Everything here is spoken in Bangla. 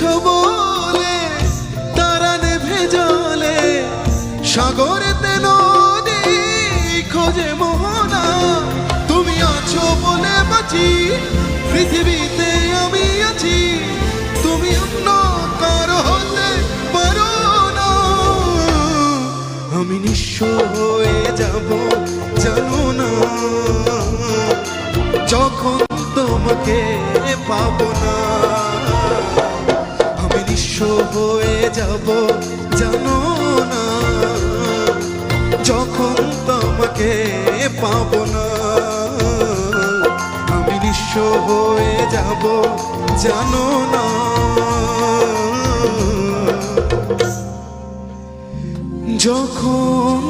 আছো বলে তারা নেভে জলে, সাগরেতে নদী খোঁজে মোহনা। তুমি আছো বলে বাঁচি, পৃথিবীতে আমি আছি, তুমি অন্য কারো হতে পারো না। আমি নিঃস্ব হয়ে যাব জানো না, যখন তোমাকে পাবো না। আমি নিঃস্ব হয়ে যাব জানো না, যখন তোমাকে পাবো না। আমি নিঃস্ব হয়ে যাব জানো না। যখন